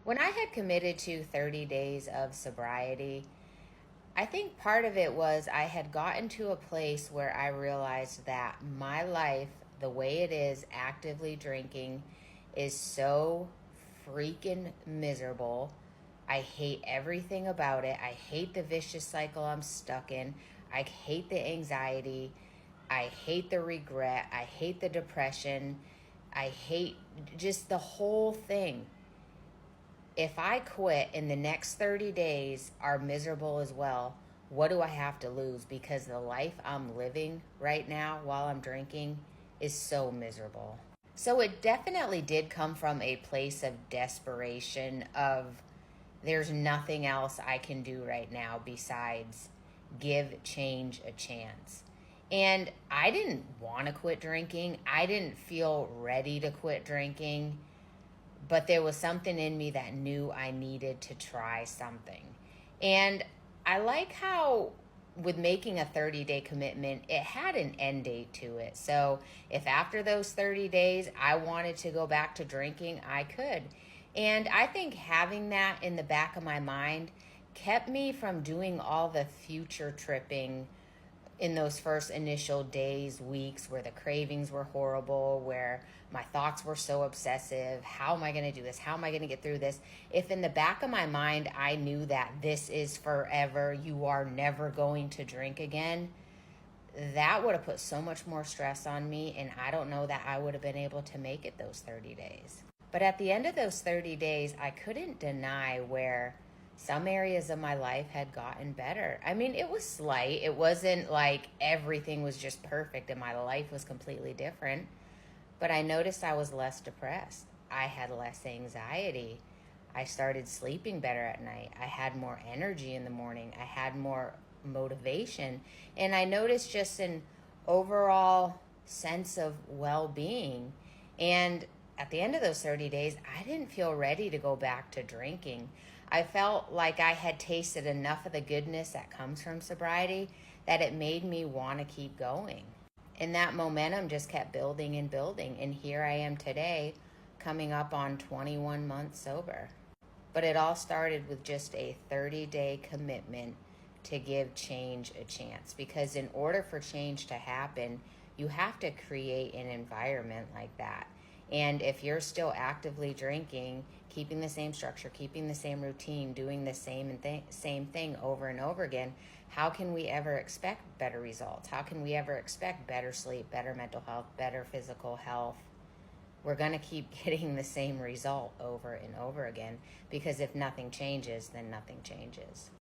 When I had committed to 30 days of sobriety, I think part of it was I had gotten to a place where I realized that my life, the way it is, actively drinking, is so freaking miserable. I hate everything about it. I hate the vicious cycle I'm stuck in. I hate the anxiety. I hate the regret. I hate the depression. I hate just the whole thing. If I quit and the next 30 days are miserable as well, what do I have to lose? Because the life I'm living right now while I'm drinking is so miserable. So it definitely did come from a place of desperation of there's nothing else I can do right now besides give change a chance. And I didn't want to quit drinking. I didn't feel ready to quit drinking, but there was something in me that knew I needed to try something. And I like how with making a 30-day commitment, it had an end date to it. So if after those 30 days I wanted to go back to drinking, I could. And I think having that in the back of my mind kept me from doing all the future tripping in those first initial days, weeks, where the cravings were horrible, where my thoughts were so obsessive. How am I going to do this? How am I going to get through this? If in the back of my mind I knew that this is forever, you are never going to drink again, that would have put so much more stress on me, and I don't know that I would have been able to make it those 30 days. But at the end of those 30 days, I couldn't deny where some areas of my life had gotten better. I mean, it was slight. It wasn't like everything was just perfect and my life was completely different. But I noticed I was less depressed. I had less anxiety. I started sleeping better at night. I had more energy in the morning. I had more motivation. And I noticed just an overall sense of well being. And at the end of those 30 days, I didn't feel ready to go back to drinking. I felt like I had tasted enough of the goodness that comes from sobriety that it made me want to keep going. And that momentum just kept building and building. And here I am today, coming up on 21 months sober. But it all started with just a 30-day commitment to give change a chance. Because in order for change to happen, you have to create an environment like that. And if you're still actively drinking, keeping the same structure, keeping the same routine, doing the same thing over and over again, how can we ever expect better results? How can we ever expect better sleep, better mental health, better physical health? We're going to keep getting the same result over and over again, because if nothing changes, then nothing changes.